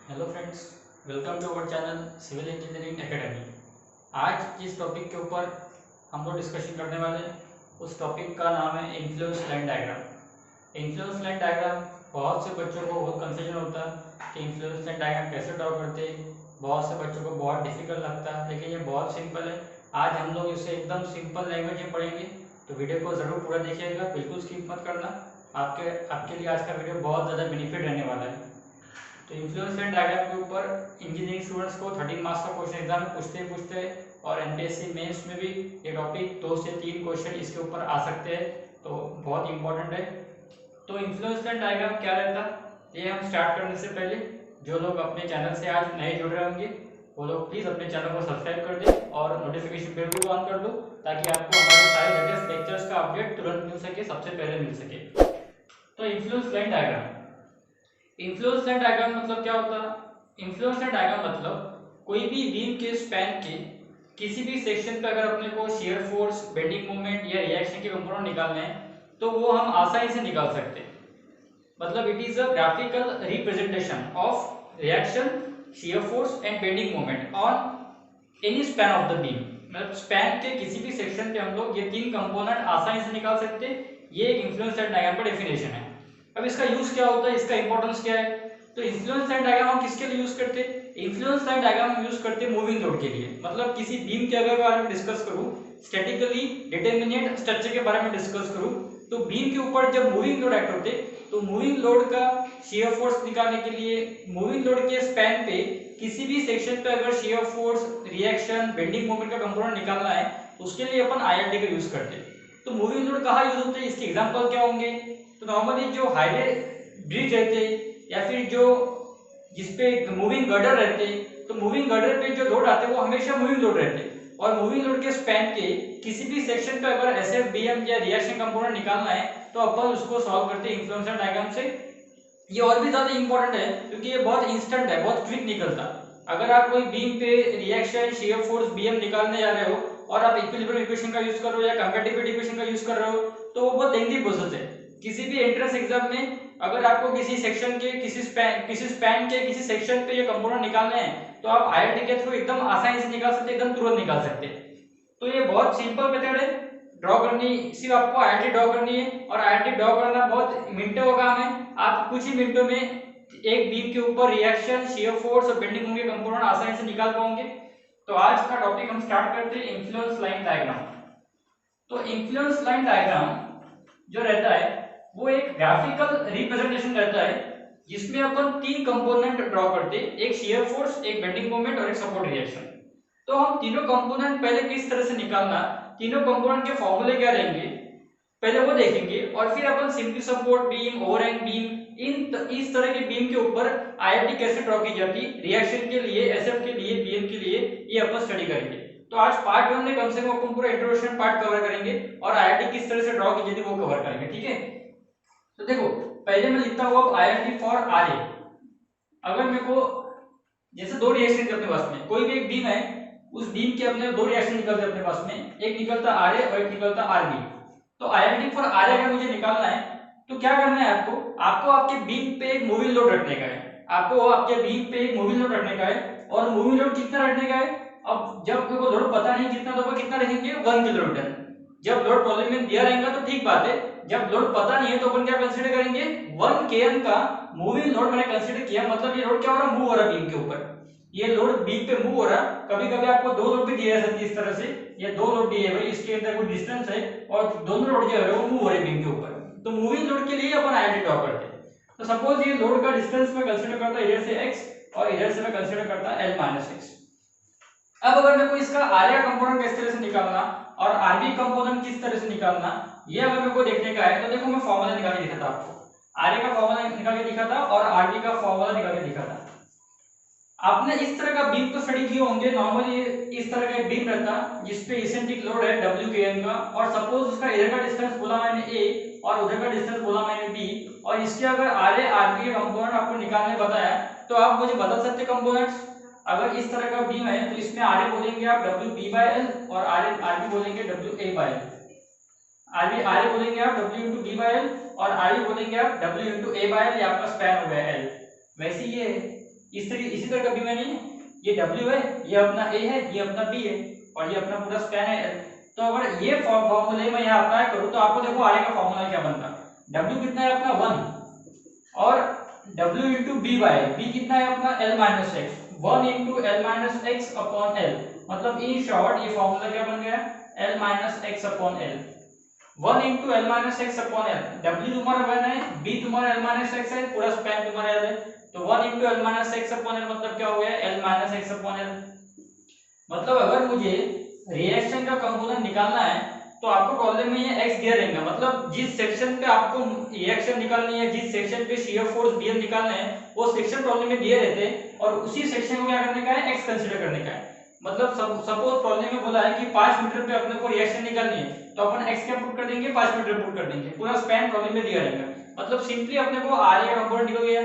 Hello friends, welcome to our channel civil engineering academy. आज जिस topic के ऊपर हम लोग डिस्कशन करने वाले हैं उस टॉपिक का नाम है influence line diagram. Influence line diagram बहुत से बच्चों को बहुत कंफ्यूजन होता है कि इन्फ्लुएंस लाइन डायग्राम कैसे ड्रॉ करते हैं। बहुत से बच्चों को बहुत डिफिकल्ट लगता है, लेकिन ये बहुत सिंपल है। आज हम लोग इसे एकदम सिंपल लैंग्वेज में पढ़ेंगे, तो वीडियो को ज़रूर पूरा देखिएगा, बिल्कुल स्किप मत करना। आपके लिए आज का वीडियो बहुत ज़्यादा बेनिफिट रहने वाला है। तो इन्फ्लुएंस लाइन डायग्राम के ऊपर इंजीनियरिंग स्टूडेंट्स को 13 मार्क्स का क्वेश्चन एग्जाम में पूछते और एमपीएससी मेंस में भी ये टॉपिक 2 से 3 क्वेश्चन इसके ऊपर आ सकते हैं, तो बहुत इंपॉर्टेंट है। तो इन्फ्लुएंस लाइन डायग्राम क्या रहता है, ये हम स्टार्ट करने से पहले जो लोग अपने चैनल से आज नए जुड़ रहे होंगे वो लोग प्लीज़ अपने चैनल को सब्सक्राइब कर दें और नोटिफिकेशन बेल भी ऑन कर दो, ताकि आपको हमारे सारे लेटेस्ट लेक्चर्स का अपडेट तुरंत मिल सके, सबसे पहले मिल सके। तो influence line diagram, influence line diagram मतलब क्या होता है? इन्फ्लुएंस लाइन डायग्राम मतलब कोई भी बीम के स्पैन के किसी भी सेक्शन पे अगर अपने को शियर फोर्स, बेंडिंग मोमेंट या रिएक्शन के कंपोनेंट निकालने हैं तो वो हम आसानी से निकाल सकते हैं। मतलब it is a graphical representation of reaction, shear force and bending moment on any span of the beam. मतलब स्पैन के किसी भी सेक्शन पे हम लोग ये तीन कंपोनेंट आसानी से निकाल सकते हैं। ये एक इन्फ्लुएंस लाइन डायग्राम का डेफिनेशन है। अब इसका यूज क्या होता है, इसका इंपॉर्टेंस क्या है? तो इन्फ्लुएंस लाइन डायग्राम हम किसके लिए यूज करते हैं? इन्फ्लुएंस लाइन डायग्राम हम यूज करते हैं मूविंग लोड के लिए। मतलब किसी बीम के अगर बारे में डिस्कस करूं, स्टैटिकली डिटरमिनेट स्ट्रक्चर के बारे में डिस्कस करूं, तो बीम के ऊपर जब मूविंग लोड एक्ट होते तो मूविंग लोड का शियर फोर्स निकालने के लिए मूविंग लोड के स्पैन पे किसी भी सेक्शन पे अगर shear force, reaction, bending moment का कंपोनेंट निकालना है तो उसके लिए अपन आईआरटी का यूज करते हैं। तो मूविंग लोड कहाँ यूज होते हैं, इसके एग्जांपल क्या होंगे? तो नॉर्मली जो हाईवे ब्रिज रहते या फिर जो जिसपे मूविंग गर्डर रहते, तो मूविंग गर्डर पे जो लोड आते हैं वो हमेशा मूविंग लोड रहते हैं। और मूविंग लोड के स्पैन के किसी भी सेक्शन पे अगर एसएफ, बीएम या रिएक्शन कंपोनेंट निकालना है तो अपन उसको सॉल्व करते हैं इन्फ्लुएंस लाइन डायग्राम से। ये और भी ज्यादा इंपॉर्टेंट है क्योंकि ये बहुत इंस्टेंट है, बहुत क्विक निकलता। अगर आप कोई बीम पे रिएक्शन, शियर फोर्स, बीएम निकालने जा रहे हो और आप इक्विलिब्रियम इक्वेशन का यूज कर रहे हो या कंपैटिबिलिटी इक्वेशन का यूज कर रहे हो तो वो बहुत लेंथी प्रोसेस है। किसी भी एंट्रेंस एग्जाम में अगर आपको किसी सेक्शन के किसी स्पैन के किसी सेक्शन पे ये कंपोनेंट निकालने हैं तो आप आईआरटी के थ्रू एकदम आसानी से निकाल सकते, एकदम तुरंत निकाल सकते। तो ये बहुत सिंपल मेथड है ड्रॉ करनी, सिर्फ आपको आईआरटी ड्रॉ करनी है और आईआरटी ड्रॉ करना बहुत मिनटों का काम है। आप कुछ ही मिनटों में एक बीम के ऊपर रिएक्शन, शियर फोर्स और बेंडिंग मोमेंट के कंपोनेंट आसानी से निकाल पाओगे। तो आज का टॉपिक हम स्टार्ट करते हैं इन्फ्लुएंस लाइन डायग्राम। तो इन्फ्लुएंस लाइन डायग्राम जो रहता है वो एक ग्राफिकल रिप्रेजेंटेशन रहता है जिसमें अपन तीन कंपोनेंट ड्रॉ करते हैं, एक शियर फोर्स, एक बेंडिंग मोमेंट और एक सपोर्ट रिएक्शन। तो हम तीनों कंपोनेंट पहले किस तरह से निकालना, तीनों कंपोनेंट के फॉर्मूले क्या रहेंगे पहले वो देखेंगे, और फिर अपन simply support beam, overhang beam, इस तरह के बीम के ऊपर आईआरटी कैसे ड्रॉ की जाती, रिएक्शन के लिए, एसएफ के लिए, बीएम के लिए, ये अपन स्टडी करेंगे। तो आज पार्ट 1 में कम से कम अपन पूरा इंट्रोडक्शन पार्ट कवर करेंगे और आईआरटी किस तरह से ड्रॉ की जाती है वो कवर करेंगे, ठीक है? तो देखो पहले मैं लिखता हूं अब आईआरटी फॉर आरए। अगर मेरे को जैसे दो रिएक्शन अपने पास में, कोई भी एक बीम है, उस बीम के अपने दो रिएक्शन निकलते अपने पास में, एक निकलता आरए और एक निकलता आरबी। तो आईआरटी फॉर आरए अगर मुझे निकालना है तो क्या करना है आपको आपके बीम पे एक मूविंग लोड रखने का है, आपको आपके बीम पे एक मूविंग लोड रखने का है। और मूविंग लोड कितना रखने का है? अब जब मेरे को लोड पता नहीं कितना, तो कितना रखेंगे 1 किलोन्यूटन। जब लोड प्रॉब्लम में दिया रहेगा तो ठीक बात है, जब लोड पता नहीं है तो अपन क्या कंसीडर करेंगे 1 kN का मूविंग लोड मैंने कंसीडर किया। मतलब ये लोड क्या हो रहा है, मूव हो रहा है बीम के ऊपर, ये लोड बीम पे मूव हो रहा है। कभी कभी आपको दो लोड भी दिए जा सकते हैं इस तरह से, ये दो लोड दिए भाई, इसके अंदर कोई डिस्टेंस है और दोनों लोड जो है वो मूव हो रहे हैं बीम के ऊपर। तो मूविंग लोड के लिए अपन आईआरटी ड्रॉ करते हैं। तो सपोज ये लोड का डिस्टेंस मैं कंसीडर करता इधर से x और इधर से मैं कंसीडर करता l-x। अब अगर मेरे को इसका आरए कंपोनेंट किस तरह से निकालना और आरबी कंपोनेंट किस तरह से निकालना, ये अगर मेरे को देखने का है तो देखो मैं फॉर्मूला निकाल के दिखाता आपको। आरए का फॉर्मूला निकाल के दिखा था और आरबी का फॉर्मूला निकाल के दिखा था। आपने इस तरह का बीम तो स्टडी किए होंगे, नॉर्मली इस तरह का एक बीम रहता जिसपे इसेंट्रिक लोड है WKN का, और सपोज उसका इधर का डिस्टेंस बोला मैंने A और उधर का डिस्टेंस बोला मैंने B, और इसके अगर आरए आरबी के कंपोनेंट आपको निकालने बताया तो आप मुझे बता सकते कंपोनेंट्स। अगर इस तरह का बीम है तो इसमें आरए बोलेंगे आप WB/L और आरबी बोलेंगे WA/L। आरए बोलेंगे आप W/B/L और आरबी बोलेंगे आप WA/L, ये आपका स्पैन हो गया L। वैसे ये इसी तरह का बी मैंने, ये W है, ये अपना A है, ये अपना B है और ये अपना पूरा स्पैन है L। तो अगर ये फॉर्मूले में यहाँ अप्लाई करूँ तो आपको देखो आगे का फॉर्मूला क्या बनता है। W कितना है अपना 1 और W into B by B कितना है अपना L minus X, 1 into L minus X upon L. मतलब इन शॉर्ट ये फॉर्मूला क्या बन गया, L minus X upon L, 1 into L minus X upon L. W तुम्हारा 1 है, B तुम्हारा L माइनस एक्स है, पूरा स्पैन तुम्हारा L है, तो 1 into L minus X upon L मतलब क्या हो गया, L minus X upon L. मतलब अगर मुझे रिएक्शन का कंपोनेंट निकालना है तो आपको प्रॉब्लम में ये x दिया रहेगा। मतलब जिस सेक्शन पे आपको रिएक्शन निकालनी है, जिस सेक्शन पे शियर फोर्स Bl निकालना है, वो सेक्शन प्रॉब्लम में दिए रहते हैं और उसी सेक्शन को क्या करने का है, x कंसीडर करने का है। मतलब सपोज प्रॉब्लम में बोला है कि 5 मीटर पे अपने को रिएक्शन निकालनी है, तो अपन x क्या पुट कर देंगे, 5 मीटर पुट कर देंगे, पूरा स्पैन प्रॉब्लम में दिया रहेगा। मतलब सिंपली अपने को Ra का कंपोनेंट निकल गया।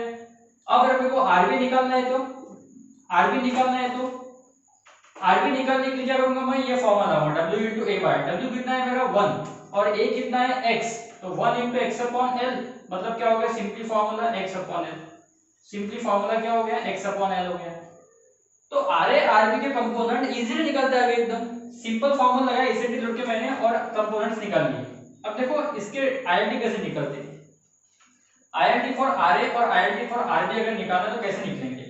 अब अपने को Rb निकालना है, तो Rb निकालना है तो Rb निकालने के लिए क्या करूंगा मैं, ये फॉर्मूला लगाऊंगा W into A by W कितना है मेरा 1 और A कितना है x, तो 1 into x upon L मतलब क्या हो गया, simply formula x upon L, simply formula क्या हो गया, x upon L हो गया। तो Ra Rb के कंपोनेंट इजीली निकलते आ गए, एकदम सिंपल फॉर्मूला लगाया, इसे डिनोट के मैंने और कंपोनेंट्स निकाल लिए। अब देखो इसके ILD कैसे निकलते हैं, ILD फॉर Ra और ILD फॉर Rb अगर निकालना तो कैसे निकलेंगे।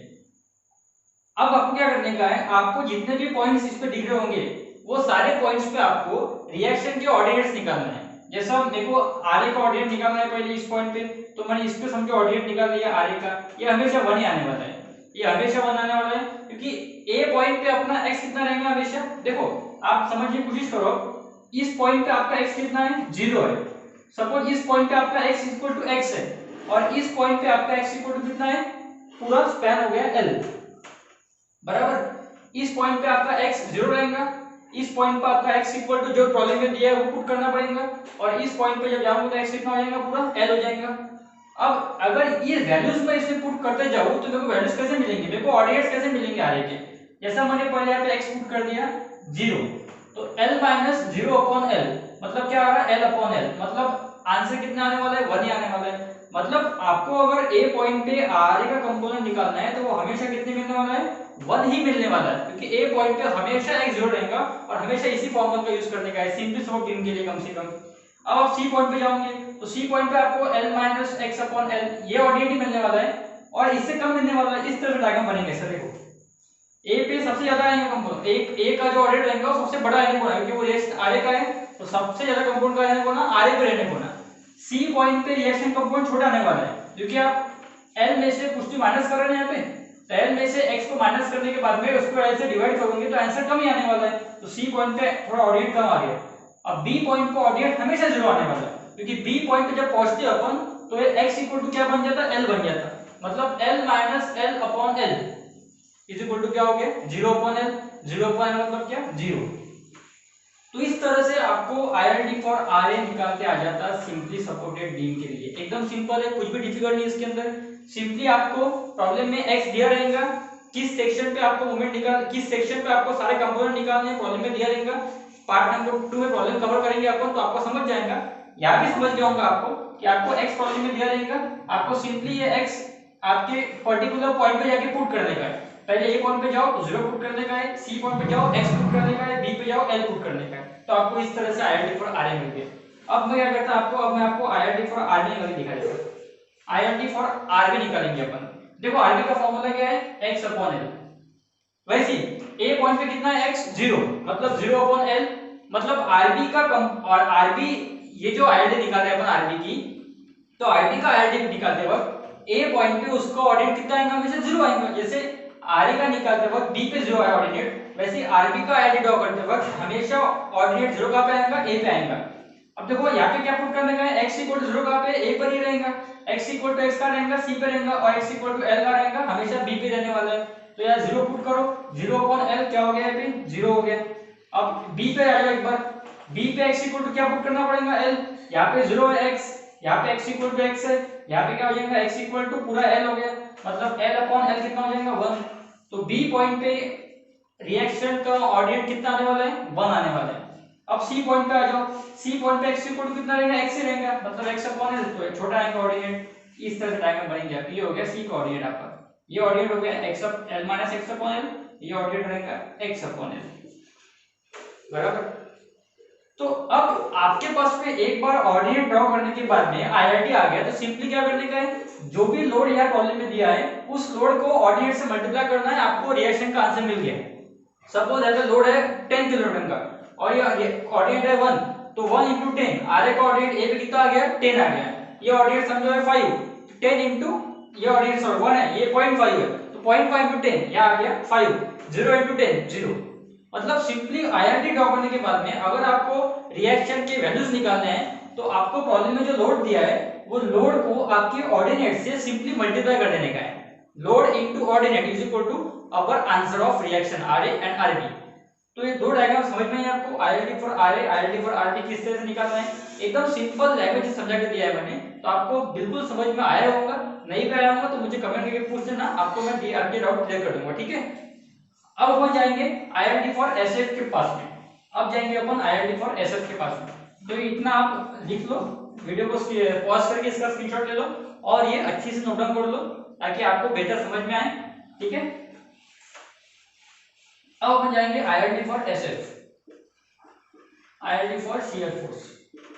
अब आपको क्या करने का है, आपको जितने भी पॉइंट्स इस पे दिख रहे होंगे वो सारे पॉइंट्स पे आपको रिएक्शन के ऑर्डिनेट्स निकालना है। जैसा मेरे को Ra का ऑर्डिनेट निकालना है पहले इस पॉइंट पे, तो मैंने इस पे समझो ऑर्डिनेट निकाल लिया Ra का, ये हमेशा 1 ही आने वाला है, ये हमेशा 1 आने वाला है क्योंकि A पॉइंट पे अपना x कितना रहेगा हमेशा। देखो आप समझने की कोशिश करो, इस पॉइंट पे आपका x कितना है, 0 है। सपोज इस पॉइंट पे आपका x इक्वल टू x है और इस पॉइंट पे आपका x इक्वल टू कितना है, पूरा स्पैन हो गया L बराबर। इस पॉइंट पे आपका x 0 रहेगा, इस पॉइंट पे आपका x इक्वल टू जो प्रॉब्लम में दिया है वो पुट करना पड़ेगा और इस पॉइंट पे जब जाऊंगा तो x कितना हो जाएगा, पूरा L हो जाएगा। अब अगर ये वैल्यूज में इसे पुट करते जाऊं तो मेरे को वैल्यूज कैसे मिलेंगे, मेरे को ऑर्डिनेट्स कैसे मिलेंगे Ra के। जैसा मैंने पहले यहाँ पे x पुट कर दिया 0, तो L माइनस 0 अपॉन L मतलब क्या आ रहा है, L अपॉन L मतलब आंसर कितना आने वाला है, 1 ही आने वाला है। मतलब आपको अगर A पॉइंट पे Ra का कंपोनेंट निकालना है तो वो हमेशा कितने मिलने वाला है, 1 ही मिलने वाला है क्योंकि A पॉइंट पे हमेशा x 0 रहेगा और हमेशा इसी फॉर्मूला का यूज करने का है, सिंपली सॉल्व करने के लिए कम से कम। अब आप C पॉइंट पे जाओगे तो C पॉइंट पे आपको L minus x upon L ये ऑर्डिनेट ही मिलने वाला है और इससे कम मिलने वाला है। इस तरह से डायग्राम बनेंगे सर। देखो A पे सबसे ज्यादा आएंगे कंपाउंड, एक A का जो ऑर्डिनेट रहेगा वो सबसे बड़ा आने को है क्योंकि वो रिएक्शन Ra का है, तो सबसे ज्यादा कंपाउंड का आने को ना Ra पे रहने को ना। C पॉइंट पे रिएक्शन कंपाउंड छोटा आने वाला है क्योंकि आप L में से कुछ भी माइनस कर रहे हैं यहाँ पे, तो L में से x को माइनस करने के बाद में उसको L से डिवाइड करोगे तो आंसर कम ही आने वाला है, तो C पॉइंट पे थोड़ा ऑर्डिनेट कम आ गया। अब B पॉइंट पे ऑर्डिनेट हमेशा 0 आने वाला है क्योंकि B पॉइंट पे जब पहुंचते अपन तो ये x इक्वल टू क्या बन जाता, L बन जाता, मतलब L minus L upon L is equal to क्या हो गया, 0 अपॉन L, 0 अपॉन L मतलब क्या, 0। तो इस तरह से आपको ILD फॉर Ra निकाल के आ जाता है सिंपली सपोर्टेड बीम के लिए। एकदम सिंपल है, कुछ भी डिफिकल्ट नहीं इसके अंदर। सिंपली आपको प्रॉब्लम में x दिया रहेगा, किस सेक्शन पे आपको मोमेंट निकाल, किस सेक्शन पे आपको सारे कंपोनेंट निकालने हैं प्रॉब्लम में दिया रहेगा। पार्ट नंबर 2 में प्रॉब्लम कवर करेंगे अपन तो आपको समझ जाएगा, यहाँ भी समझ गया होगा आपको कि आपको x प्रॉब्लम में दिया रहेगा, आपको सिंपली ये x आपके पर्टिकुलर पॉइंट पे जाके पुट करने का है। पहले A पॉइंट पे जाओ तो 0 पुट करने का है, C पॉइंट पे जाओ x पुट करने का है, B पे जाओ L पुट करने का है, तो आपको इस तरह से ILD फॉर Ra मिल गया। अब मैं क्या करता आपको, अब मैं आपको ILD फॉर Rb निकाल दिखा देता। ILD फॉर Rb निकालेंगे अपन। देखो Rb का फॉर्मूला क्या है, x अपॉन L। वैसे A पॉइंट पे कितना है x 0 मतलब 0 अपॉन L, मतलब Rb का और Rb ये जो ILD निकाल रहे हैं अपन Rb की, तो Rb का ILD निकालते वक्त A पॉइंट पे उसका ऑर्डिनेट कितना आएगा, हमेशा 0 आएगा। जैसे Ra का निकालते वक्त B पे 0 आया ऑर्डिनेट, वैसे Rb का ILD ड्रॉ करते वक्त हमेशा ऑर्डिनेट 0 कहां पे आएगा, A पे आएगा। अब देखो यहाँ पे क्या पुट करने का है, x इक्वल टू 0 कहां पे, A पर ही रहेगा, x इक्वल टू x का रहेगा C पे रहेगा और x इक्वल टू L का रहेगा हमेशा B पे रहने वाला है। तो यहाँ 0 पुट करो, 0 अपॉन L क्या हो गया, यहाँ पे 0 हो गया। अब B पे आ जाओ एक बार, B पे x इक्वल टू क्या पुट करना पड़ेगा, L, यहाँ पे 0 है x, यहाँ पे x इक्वल टू x है, यहाँ पे क्या हो जाएगा x इक्वल टू पूरा L हो गया, मतलब L अपॉन L कितना हो जाएगा 1। तो B पॉइंट पे रिएक्शन का ऑर्डिनेट कितना आने वाला है, 1 आने वाला है। अब C पॉइंट पे आ जाओ, C पॉइंट पे x इक्वल टू कितना रहेगा, x ही रहेगा, मतलब x अपॉन L तो छोटा आएगा ऑर्डिनेट। इस तरह से डायग्राम बनेंगे। ये हो गया C का ऑर्डिनेट आपका। ये ऑर्डिनेट हो गया x l minus X upon L, ये ऑर्डिनेट रहेगा x अपॉन एल, बराबर। तो अब आपके पास में एक बार ऑर्डिनेट ड्रॉ करने के बाद में आईआरटी आ गया, तो सिंपली क्या करने का है, जो भी लोड यहाँ कॉलम में दिया है उस लोड को ऑर्डिनेट से मल्टीप्लाई करना है, आपको रिएक्शन का आंसर मिल गया। सपोज ऐसा लोड है 10 किलोन्यूटन का और ये ऑर्डिनेट है 1, तो 1 into 10, आर का ऑर्डिनेट ए पे कितना आ गया 10 आ गया, ये ऑर्डिनेट समझो है 5, 10 into ये ऑर्डिनेट सॉरी 1 है, ये 0.5 है, तो 0.5 into 10 ये आ गया 5, 0 into 10 0। मतलब सिंपली आईआरटी ड्रॉ करने के बाद में अगर आपको रिएक्शन के वैल्यूज निकालने हैं तो आपको प्रॉब्लम में जो लोड दिया है वो लोड को आपके ऑर्डिनेट से सिंपली मल्टीप्लाई कर देने का है। Load into ordinate is equal to our answer of reaction RA and RB. तो ये दो डायग्राम समझ में है आपको, IRT for RA, IRT for RB किस तरह से निकालना है, एकदम सिंपल लैंग्वेज में समझा के दिया है मैंने, तो आपको बिल्कुल समझ में आया होगा। नहीं भी आया होगा तो मुझे कमेंट करके पूछ देना, आपको मैं आपके डाउट क्लियर कर दूंगा, ठीक है। अब अपन जाएंगे आईआरटी फॉर एसएफ के पास में, अब जाएंगे अपन आईआरटी फॉर एसएफ के पास में। तो इतना आप लिख लो, वीडियो को पॉज करके इसका स्क्रीनशॉट ले लो और ये अच्छी से नोट डाउन कर लो ताकि आपको बेहतर समझ में आए, ठीक है। अब अपन जाएंगे IRT for SF, IRT for shear force.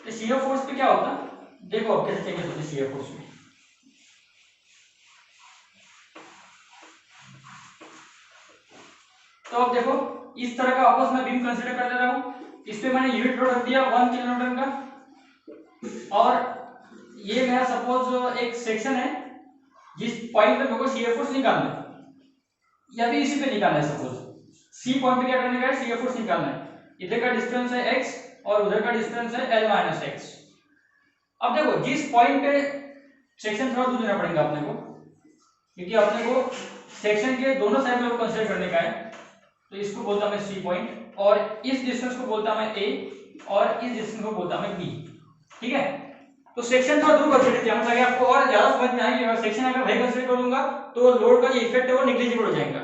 तो शियर फोर्स पे क्या होता है देखो अब कैसे चेंजेस होते हैं शियर फोर्स में। तो अब देखो इस तरह का आपस में बीम कंसीडर कर ले रहा हूं, इस पे मैंने यूनिट लोड रख दिया 1 किलोन्यूटन का, और ये मेरा सपोज एक सेक्शन है जिस पॉइंट पे मेरे को शियर फोर्स निकालना है, या भी इसी पे निकालना है। सपोज सी पॉइंट पे क्या करने का है, शियर फोर्स निकालना है। इधर का डिस्टेंस है x और उधर का डिस्टेंस है l माइनस एक्स। अब देखो जिस पॉइंट पे सेक्शन थोड़ा दूर देना पड़ेगा अपने को, क्योंकि अपने को सेक्शन के दोनों साइड में कंसीडर करने का है, तो इसको बोलता मैं सी पॉइंट, और इस डिस्टेंस को बोलता मैं ए, और इस डिस्टेंस को बोलता मैं बी, ठीक है। तो सेक्शन थोड़ा दूर कंसीडर किया ताकि आपको और ज्यादा समझ में आए कि अगर सेक्शन अगर भाई कंसीडर करूंगा तो लोड का जो इफेक्ट है वो नेग्लिजिबल हो जाएगा।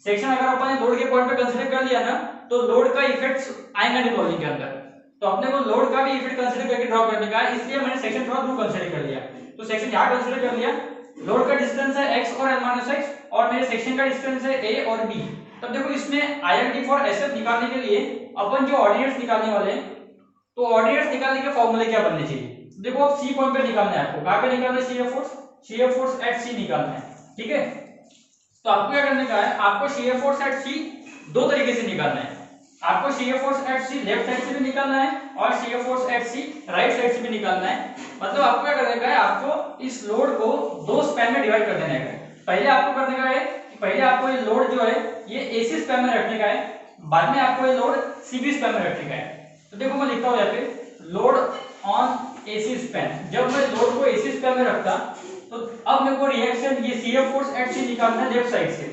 सेक्शन अगर अपन लोड के पॉइंट पे कंसीडर कर लिया ना तो लोड का इफेक्ट्स आएगा नहीं लॉजिक के अंदर, तो अपने को लोड का भी इफेक्ट कंसीडर करके ड्रॉ करने का है, इसलिए मैंने सेक्शन थोड़ा दूर कंसीडर कर लिया। तो सेक्शन यहां कंसीडर कर लिया, लोड का डिस्टेंस है x और l माइनस x और मेरे सेक्शन का डिस्टेंस है a और b। तब देखो इसमें आईआरटी फॉर एसएफ निकालने के लिए अपन जो ऑर्डिनेट्स निकालने वाले हैं, तो ऑर्डिनेट्स निकालने के फॉर्मूले क्या बनने चाहिए। देखो अब सी पॉइंट पे निकालना है आपको, कहां पे निकालना है, शियर फोर्स एट सी निकालना है, ठीक है। तो आपको क्या करने का है, आपको शियर फोर्स एट सी दो तरीके से निकालना है। आपको shear force at C left side से भी निकालना है और shear force at C right side से भी निकालना है। मतलब आपको क्या करने का है, आपको इस लोड को दो स्पैन में डिवाइड कर देने का है। पहले आपको करने का है, पहले आपको ये लोड जो है ये एसी स्पैन में रखने का है, बाद में आपको ये लोड सीबी स्पैन में रखने का है। तो देखो मैं लिखता हूं यहाँ पे लोड ऑन एसी स्पैन। जब मैं लोड को एसी स्पैन में रखता तो अब मेरे को रिएक्शन ये शियर फोर्स एट सी निकालना है लेफ्ट साइड से।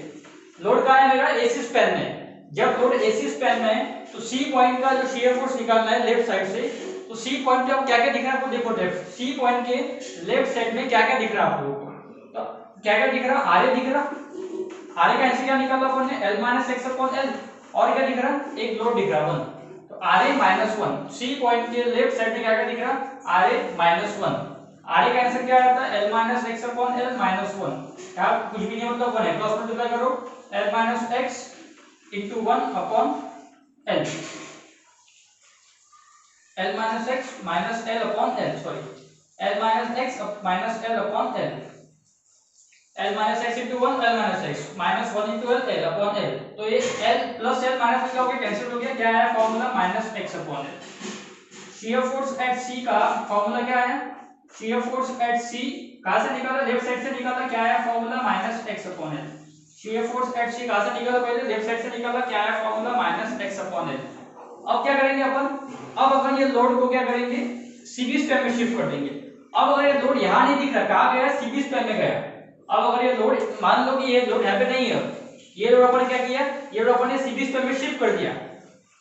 लोड कहां है मेरा, एसी स्पैन में। जब लोड एसी स्पैन में है तो सी पॉइंट का जो शियर फोर्स निकालना है लेफ्ट साइड से, तो सी पॉइंट पे अब क्या क्या दिख रहा है आपको, देखो लेफ्ट सी पॉइंट के लेफ्ट साइड में क्या क्या दिख रहा है आप लोगों को, तो क्या क्या दिख रहा है, आरए दिख रहा, आरए का आंसर क्या निकाला अपन ने, l minus X upon L, और क्या दिख रहा है, एक लोड दिख रहा है 1, तो आरए माइनस 1। सी पॉइंट के लेफ्ट साइड में क्या क्या दिख रहा है, आरए माइनस 1। आरए का आंसर क्या आता है, l minus X upon L minus 1। क्या कुछ भी नहीं मतलब 1 है, क्रॉस मल्टीप्लाई करो, l minus x into 1 upon l, l minus x minus l upon l, sorry, l minus x minus l upon l, l minus x into 1 l minus x minus 1 into l l upon l। तो ये l plus l minus क्या हो गया, cancel हो गया, क्या आया formula minus x upon l। Shear force eight c का फॉर्मूला क्या आया, शियर फोर्स एट c कहां से निकाला, लेफ्ट साइड से निकाला, क्या आया formula minus x upon l। Shear force at C कहां से निकाला, पहले लेफ्ट साइड से निकाला, क्या है formula minus X upon L. अब क्या करेंगे अपन, अब अपन ये लोड को क्या करेंगे, सीबी स्पैन में शिफ्ट कर देंगे। अब अगर ये लोड यहां नहीं दिख रहा, कहां गया, सीबी स्पैन में गया। अब अगर ये लोड मान लो कि ये लोड यहां पे नहीं है, ये लोड अपन क्या किया, ये लोड अपन ने सीबी स्पैन में शिफ्ट कर दिया।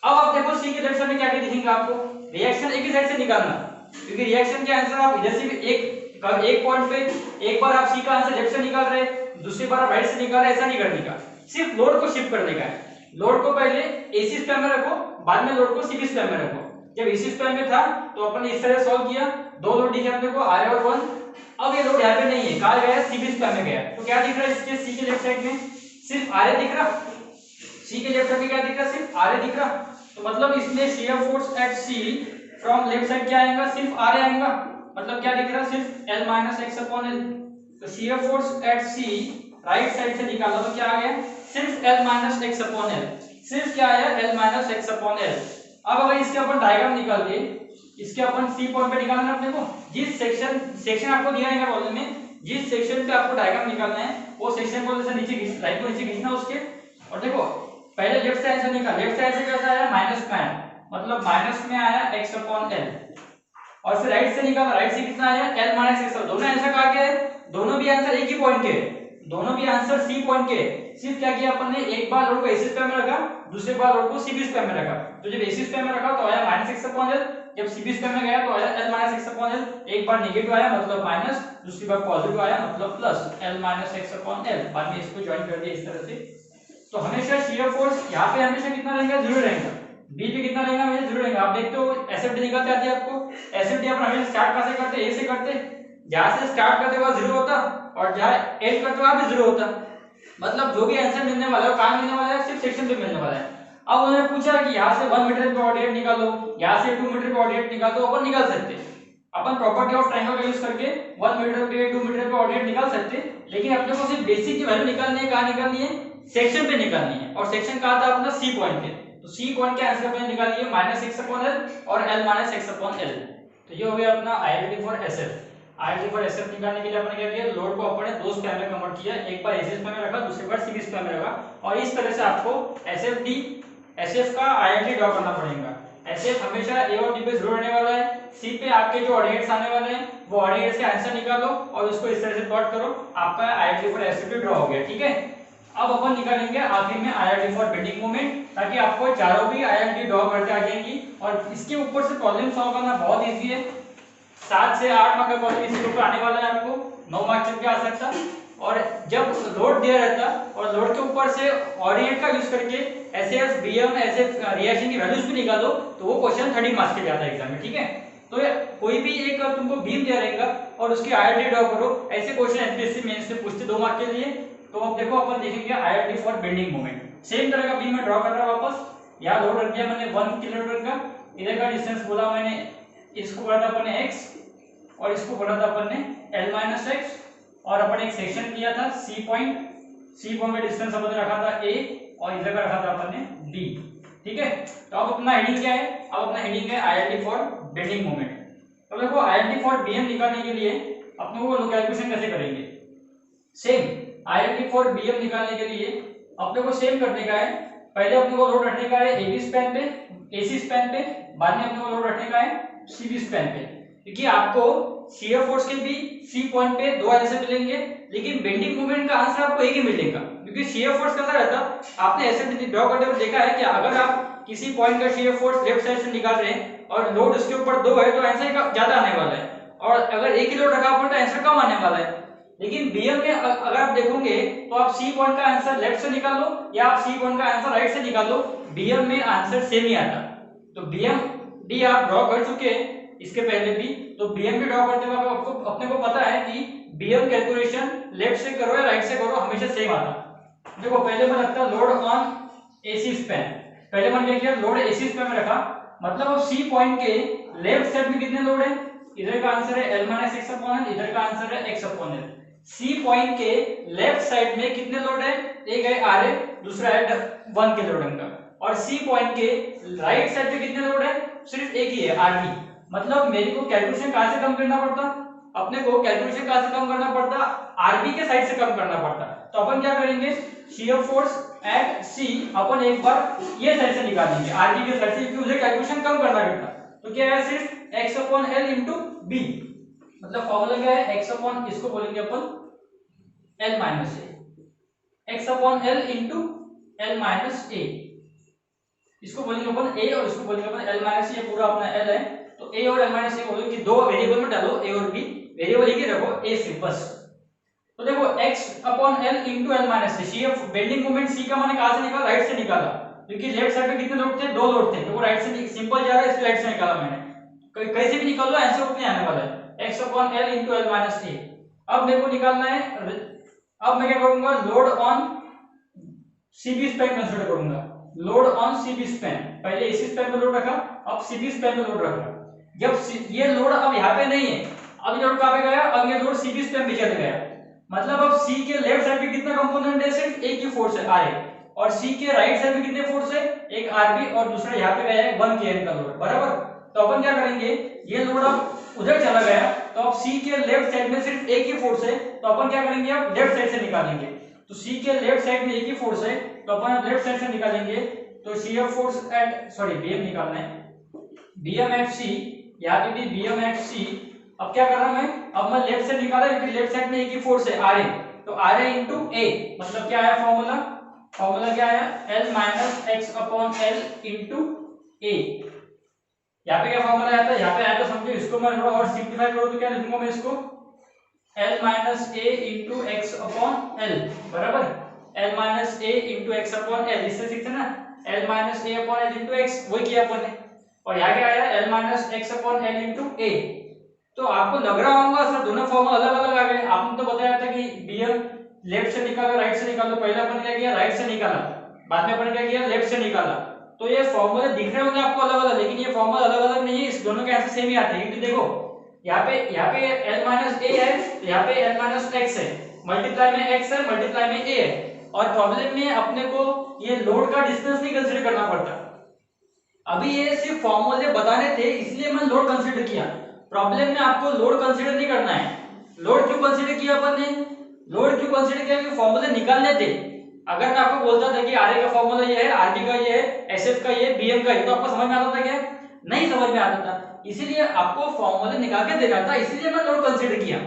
अब आप देखो सी के लेफ्ट साइड में क्या क्या दिखेंगे आपको, रिएक्शन एक ही साइड से निकालना, क्योंकि रिएक्शन के आंसर आप इधर से भी एक पॉइंट पे एक बार आप सी का आंसर लेफ्ट से निकाल रहे, दूसरी बार आप राइट से निकाल रहे, ऐसा नहीं करने का, सिर्फ लोड को शिफ्ट करने का है। लोड को पहले एसी स्पैन में रखो, बाद में लोड को सीबी स्पैन में रखो। जब इसी स्पैन में था तो अपन ने इस तरह सॉल्व किया, दो लोड दिखे अपने को आर और 1। अब ये लोड यहाँ पे नहीं है, कहाँ गया, सी बी स्पैन में गया। तो क्या दिख रहा है इसके सी के लेफ्ट साइड में, सिर्फ आर दिख रहा, सी के लेफ्ट साइड में क्या दिख रहा, सिर्फ आर दिख रहा। तो मतलब इसमें shear force at C from left side क्या आएगा, सिर्फ आर आएगा। मतलब क्या दिख रहा, सिर्फ L minus X upon L. तो shear force at C right side से निकाला तो क्या आ गया, सिर्फ L minus X upon L. सिर्फ क्या आया, L minus X upon L. अब अगर इसके अपन डायग्राम निकाल दे, इसके अपन सी पॉइंट पे निकालना है अपने को, जिस सेक्शन आपको दिया रहेगा प्रॉब्लम में, जिस सेक्शन पे आपको डायग्राम निकालना है वो सेक्शन को जैसे नीचे खींच, राइट को नीचे खींचना उसके। और देखो पहले लेफ्ट साइड से निकाल, लेफ्ट साइड से कैसा आया, माइनस में आया, मतलब माइनस में आया x अपॉन एल। और फिर राइट से निकाला, राइट से कितना आया, L माइनस एक्स। दोनों आंसर कहाँ के है, दोनों भी आंसर एक ही पॉइंट के, दोनों भी आंसर सी पॉइंट के। सिर्फ क्या किया अपन ने, एक बार लोड को एसी स्क्वायर में रखा, दूसरे बार लोड को सीबी स्क्वायर में रखा। तो जब एसी स्क्वायर में रखा तो आया माइनस एक्स अपॉन एल, जब सीबी स्क्वायर में गया तो आया L minus X upon L. एक बार नेगेटिव आया मतलब माइनस, दूसरी बार पॉजिटिव आया मतलब plus, L minus X upon L. बाद में इसको ज्वाइन कर दिया इस तरह से। तो हमेशा शियर फोर्स यहाँ पे हमेशा कितना रहेगा, जीरो रहेगा। बी पे कितना रहेगा, हमेशा जीरो रहेगा। आप देखते हो एसएफटी निकलती आती है आपको, एसएफटी अपन हमेशा स्टार्ट कहां से करते, ए से करते, जहां से स्टार्ट करते वहां जीरो होता और जहां एंड करते वहां भी जीरो होता। मतलब जो भी आंसर मिलने वाला है कहां मिलने वाला है, सिर्फ सेक्शन पे मिलने वाला है। अब उन्होंने पूछा कि यहां से 1 मीटर पे कोऑर्डिनेट निकालो, यहां से 2 मीटर पे कोऑर्डिनेट निकालो, अपन निकाल सकते हैं। अपन प्रॉपर्टी ऑफ ट्रायंगल का यूज करके 1 मीटर पे 2 मीटर पे कोऑर्डिनेट निकाल सकते हैं, लेकिन अपने को सिर्फ बेसिक की वैल्यू निकालनी है। कहां निकालनी है, सेक्शन पे निकालनी है। और सेक्शन कहां था अपना, सी पॉइंट पे। तो सी पॉइंट के आंसर अपने निकालिए माइनस एक्स अपॉन एल और L minus X upon L. तो ये हो गया अपना identity for SF. Identity for SF निकालने के लिए अपन क्या किया, लोड को अपन ने दो स्पैन में कन्वर्ट किया, एक बार एसी स्पैन में रखा, दूसरी बार सीबी स्पैन में रखा। और इस तरह से आपको एसएफ का आइडेंटिटी ड्रॉ करना पड़ेगा। एसएफ हमेशा ए और डी पे जीरो रहने वाला है, सी पे आपके जो ऑर्डिनेट्स आने वाले हैं वो ऑर्डिनेट्स के आंसर निकालो और उसको इस तरह से प्लॉट करो, आपका आइडेंटिटी फॉर एसएफ ड्रॉ हो गया। ठीक है, अब अपन निकालेंगे आखिर में आईआरटी फॉर बेंडिंग मोमेंट, ताकि आपको चारों भी आईआरटी ड्रॉ करते आ जाएंगी। और इसके ऊपर से प्रॉब्लम सॉल्व करना बहुत इजी है। 7 से 8 मार्क का प्रॉब्लम इसके ऊपर आने वाला है, आपको 9 मार्क तक आ सकता। और जब लोड दिया रहता और लोड के ऊपर से ऑर्डिनेट का यूज करके एसएफ बीएम एसएफ रिएक्शन की वैल्यूज भी निकालो तो वो क्वेश्चन 30 मार्क्स के जाता है एग्जाम में। ठीक है, तो कोई भी एक तुमको बीम दिया रहेगा और उसकी आईआरटी ड्रॉ करो, ऐसे क्वेश्चन एमपीएससी मेंस से पूछते 2 मार्क के लिए। तो अब देखो अपन देखेंगे IRT for bending moment. Same तरह का बीम मैं ड्रॉ कर रहा हूं वापस। यहां लोड रख दिया मैंने 1 किलोमीटर का, इधर का डिस्टेंस बोला मैंने, इसको बोला था अपन ने x और इसको बोला था अपन ने L माइनस एक्स। और अपन एक सेक्शन किया था सी पॉइंट का डिस्टेंस अपन ने रखा था a और इधर का रखा था अपन ने b। ठीक है, तो अब अपना हेडिंग क्या है, अब अपना हेडिंग है आईआरटी फॉर बेंडिंग मोमेंट। तो देखो आईआरटी फॉर बीएम निकालने के लिए अपने को कैलकुलेशन कैसे करेंगे, सेम आईआरटी फॉर बीएम निकालने के लिए अपने को सेम करने का है। पहले अपने को लोड रखने का है एबी स्पैन पे, एसी स्पैन पे, बाद में अपने को लोड रखने का है सीबी स्पैन पे। क्योंकि आपको शियर फोर्स के भी सी पॉइंट पे 2 आंसर मिलेंगे, लेकिन बेंडिंग मोमेंट का आंसर आपको एक ही मिलेगा। क्योंकि शियर फोर्स कैसा रहता, आपने ऐसे ड्रॉ करते हुए देखा है कि अगर आप किसी पॉइंट का शियर फोर्स लेफ्ट साइड से निकाल रहे हैं और लोड उसके ऊपर 2 है तो आंसर ज्यादा आने वाला है, और अगर एक ही लोड रखा हुआ तो आंसर कम आने वाला है। लेकिन बीएम में अगर आप देखोगे तो आप सी पॉइंट का आंसर लेफ्ट से निकाल लो या आप सी पॉइंट का आंसर राइट से निकाल लो, बीएम में आंसर सेम ही आता। तो बीएम डी आप ड्रॉ कर चुके हैं इसके पहले भी, तो बीएम भी ड्रॉ करते हुए आपको अपने को पता है कि बीएम कैलकुलेशन लेफ्ट से करो या राइट से करो हमेशा सेम आता। देखो पहले मैं रखता लोड ऑन एसी स्पैन, पहले मैंने क्या किया, लोड एसी स्पैन में रखा, मतलब अब सी पॉइंट के लेफ्ट साइड में कितने लोड है, इधर का आंसर है L minus X upon L, इधर का आंसर है x अपॉन एल। सी पॉइंट के लेफ्ट साइड में कितने लोड है, एक है आर है, दूसरा है 1 किलोन्यूटन का। और सी पॉइंट के राइट साइड पे कितने लोड है, सिर्फ एक ही है आरबी। मतलब मेरे को कैलकुलेशन कहां से कम करना पड़ता, अपने को कैलकुलेशन कहां से कम करना पड़ता, आरबी के साइड से कम करना पड़ता। तो अपन क्या करेंगे, शियर फोर्स एट सी अपन एक बार ये साइड से निकालेंगे आरबी के साइड से, क्योंकि मुझे कैलकुलेशन कम करना पड़ता। तो क्या है, सिर्फ x upon L into B, मतलब फॉर्मूला क्या है, x अपॉन, इसको बोलेंगे अपन l minus A, x upon L into L minus A, इसको बोलेंगे अपन a और इसको बोलेंगे अपन l माइनस, ये पूरा अपना l है। तो a और l माइनस ए बोलो कि 2 वेरिएबल में डालो a और b, वेरिएबल एक ही रखो a सिर्फ बस। तो देखो x upon L into L minus A, bending moment c का मैंने कहां से निकाला, राइट से निकाला। क्योंकि लेफ्ट साइड पे कितने लोड थे, 2 लोड थे, तो वो राइट से सिंपल जा रहा है, इसलिए राइट से निकाला मैंने। कहीं से भी निकाल लो आंसर उतने आने वाला है, x upon l into l minus a। अब मेरे को निकालना है, अब मैं क्या करूंगा, load on CB span consider करूंगा। लोड ऑन सीबी स्पैन, पहले एसी स्पैन पे लोड रखा, अब सीबी स्पैन पे लोड रखा। जब ये लोड अब यहाँ पे नहीं है, अब ये लोड कहाँ पे गया, अब ये लोड सीबी स्पैन पे चले गया। मतलब अब सी के लेफ्ट साइड पे कितना कंपोनेंट है, सिर्फ एक ही फोर्स है आर, और सी के राइट साइड पे कितने फोर्स है, एक आरबी और दूसरा यहाँ पे गया है 1 kN का लोड, बराबर। तो अपन क्या करेंगे, ये लोड अब उधर चला गया, तो अब सी के लेफ्ट साइड में सिर्फ एक ही फोर्स है, तो अपन क्या करेंगे, अब लेफ्ट साइड से निकालेंगे। तो सी के लेफ्ट साइड में एक ही फोर्स है, तो अपन अब लेफ्ट साइड से निकालेंगे। तो शियर फोर्स एट बीएम निकालना है, बीएम एट सी, यहाँ पे भी बीएम एट सी। अब क्या कर रहा मैं, अब मैं लेफ्ट से निकाला क्योंकि लेफ्ट साइड में एक ही फोर्स है आर, तो आर इंटू ए, मतलब क्या है फॉर्मूला, फॉर्मूला क्या है, L minus X upon L into A. यहाँ पे क्या फॉर्मूला आया था, यहाँ पे आया था, समझो। इसको मैं थोड़ा और सिंप्लीफाई करूँ तो क्या लिखूंगा मैं इसको, L minus A into X upon L, बराबर। L minus A into X upon L, इससे सीखते ना, L minus A upon L into X, वही किया अपन ने। और यहाँ क्या आया, L minus X upon L into A. तो आपको लग रहा होगा सर दोनों फॉर्मूला अलग अलग आ गए। आपने तो बताया था कि बीएम लेफ्ट से निकालो राइट से निकालो, पहले अपन क्या किया, राइट से निकाला, बाद में अपन क्या किया, लेफ्ट से निकाला। तो ये फॉर्मूले दिख रहे होंगे आपको अलग अलग, लेकिन ये फॉर्मूला अलग अलग नहीं है, इस दोनों के आंसर सेम ही आते हैं। क्योंकि देखो यहाँ पे L माइनस ए है, तो यहाँ पे L माइनस एक्स है, मल्टीप्लाई में x है, मल्टीप्लाई में a है। और प्रॉब्लम में अपने को ये लोड का डिस्टेंस नहीं कंसीडर करना पड़ता। अभी ये सिर्फ फॉर्मूले बताने थे, इसलिए मैं लोड कंसीडर किया। प्रॉब्लम में आपको लोड कंसीडर नहीं करना है। लोड क्यों कंसीडर किया अपन ने, लोड क्यों कंसीडर किया, क्योंकि फॉर्मूले निकालने थे। अगर मैं आपको बोलता था कि आरए का फॉर्मूला ये है, आरबी का ये है, एसएफ का ये, बीएम का ये, तो आपको समझ में आता था क्या, नहीं समझ में आता था। इसीलिए आपको फॉर्मूले निकाल के देना था, इसीलिए मैं लोड कंसीडर किया।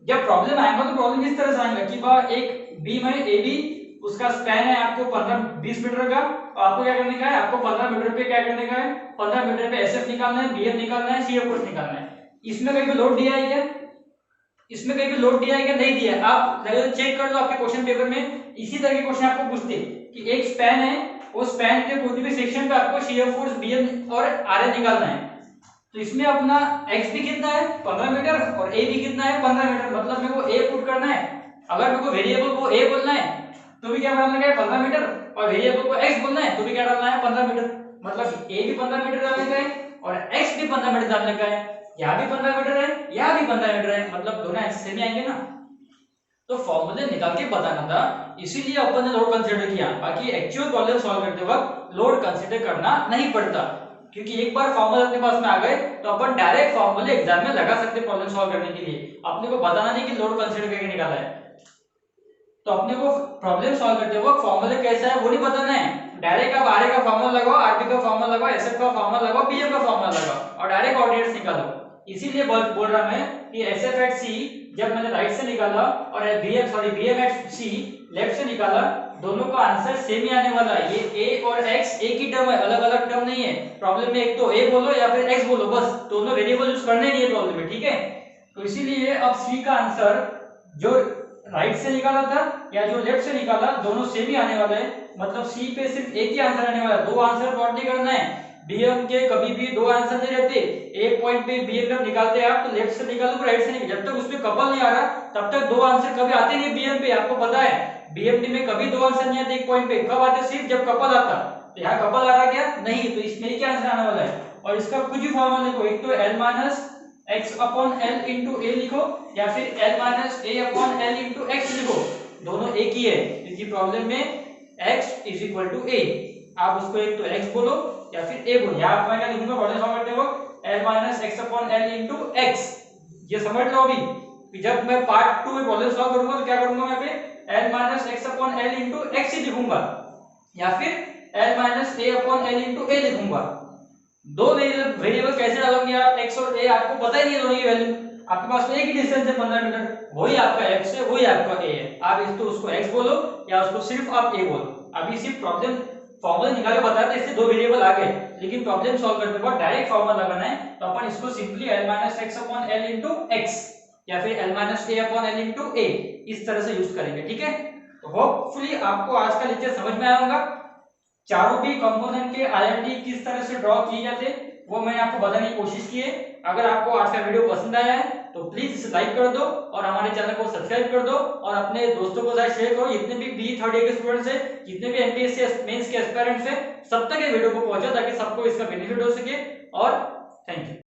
जब प्रॉब्लम आएगा तो प्रॉब्लम इस तरह से आएगा कि बा एक बीम है एबी, उसका स्पैन है आपको 15-20 मीटर का, और आपको क्या करने का है, आपको 15 मीटर पे क्या करने का है, 15 मीटर पे एसएफ निकालना है, बीएम निकालना है, शियर फोर्स निकालना है। इसमें कहीं पे लोड दिया है क्या, इसमें कहीं पे लोड दिया है क्या, नहीं दिया। आप चेक कर लो आपके क्वेश्चन पेपर में, इसी तरह के क्वेश्चन आपको पूछते कि एक स्पैन है, वो स्पैन के कोई भी सेक्शन पे आपको शियर फोर्स बीएम और आरए निकालना है। तो इसमें अपना x भी कितना है 15 मीटर और a भी कितना है 15 मीटर, मतलब मेरे को a पुट करना है। अगर मेरे को वेरिएबल को a बोलना है तो भी क्या डालना है 15 मीटर, और वेरिएबल को x बोलना है तो भी क्या डालना है 15 मीटर। मतलब a भी 15 मीटर डालने का है और x भी 15 मीटर डालने का है। यहाँ भी 15 मीटर है, यहाँ भी 15 मीटर है, मतलब दोनों आंसर सेम ही आएंगे ना। तो फॉर्मूले निकाल के बताना था, इसीलिए अपन ने लोड कंसीडर किया। बाकी एक्चुअल प्रॉब्लम सॉल्व करते वक्त लोड कंसीडर करना नहीं पड़ता, क्योंकि एक बार फॉर्मूले अपने पास में आ गए तो अपन डायरेक्ट फॉर्मूले एग्जाम में लगा सकते प्रॉब्लम सॉल्व करने के लिए। अपने को बताना नहीं कि लोड कंसीडर करके निकाला है। तो अपने को प्रॉब्लम सॉल्व करते वक्त फॉर्मूले कैसा है वो नहीं बताना है, डायरेक्ट आप आरए का फॉर्मूला लगाओ, आरबी का फॉर्मूला लगाओ, एसएफ का फॉर्मूला लगाओ, बीएम का फॉर्मूला लगाओ और डायरेक्ट कोऑर्डिनेट्स निकालो। इसीलिए बोल रहा मैं कि एसएफ एट सी जब मैंने राइट से निकाला और बीएम एट सी लेफ्ट से निकाला, दोनों का आंसर सेम ही आने वाला है। ये a और x एक ही टर्म है, अलग अलग टर्म नहीं है। प्रॉब्लम में एक तो a बोलो या फिर x बोलो, बस दोनों वेरिएबल यूज करने नहीं है प्रॉब्लम में, ठीक है। तो इसीलिए अब c का आंसर जो राइट से निकाला था या जो लेफ्ट से निकाला, दोनों सेम ही आने वाला है। मतलब c पे सिर्फ एक ही आंसर आने वाला है, दो आंसर नोट नहीं करना है। बीएम के कभी भी दो आंसर नहीं रहते। एक पॉइंट पे बीएम जब निकालते हैं आप तो लेफ्ट से निकालो राइट से निकालो, जब तक उसपे कपल नहीं आ रहा तब तक दो आंसर कभी आते नहीं बीएम पे, आपको पता है। बीएमडी में कभी दो आंसर नहीं आते एक पॉइंट पे, कब आते सिर्फ जब कपल आता। तो यहाँ कपल आ रहा क्या, नहीं, तो इसमें क्या आंसर आने वाला है। और इसका कुछ भी फॉर्मूला लिखो, एक तो l minus X upon L into A लिखो या फिर l minus A upon L into X लिखो, दोनों एक ही है। क्योंकि प्रॉब्लम में x is equal to A, आप उसको एक तो x बोलो या फिर a बोलो। यहाँ मैं क्या लिखूंगा प्रॉब्लम सॉल्व करते वक्त l minus X upon L into x. ये समझ लो अभी कि जब मैं पार्ट 2 में प्रॉब्लम सॉल्व करूंगा तो क्या करूंगा मैं पे l minus X upon L into X ही लिखूंगा या फिर l minus A upon L into A लिखूंगा। दो वेरिएबल कैसे डालोगे आप, x और a, आपको पता ही नहीं है दोनों की वैल्यू। आपके पास तो एक ही डिस्टेंस है 15 मीटर, वही आपका x है वही आपका a है। आप इस तो उसको x बोलो या उसको सिर्फ आप a बोलो। अभी सिर्फ प्रॉब्लम फॉर्मूला निकाल के बताया था, इससे दो वेरिएबल आ गए, लेकिन प्रॉब्लम सॉल्व करते वक्त डायरेक्ट फॉर्मूला लगाना है। तो अपन इसको simply l minus X upon L into x या फिर l minus A upon L into ए इस तरह से यूज करेंगे, ठीक है। तो होपफुली आपको आज का लेक्चर समझ में आया होगा। चारों भी कंपोनेंट के आईएमडी किस तरह से ड्रॉ किए जाते वो मैंने आपको बताने की कोशिश की है। अगर आपको आज का वीडियो पसंद आया है तो प्लीज इसे लाइक कर दो और हमारे चैनल को सब्सक्राइब कर दो और अपने दोस्तों को साथ शेयर करो। जितने भी बी थर्ड ईयर के स्टूडेंट्स हैं, जितने भी एमपीएससी मेंस के एस्पायरेंट्स हैं, सब तक ये वीडियो को पहुंचा ताकि सबको इसका बेनिफिट हो सके। और थैंक यू।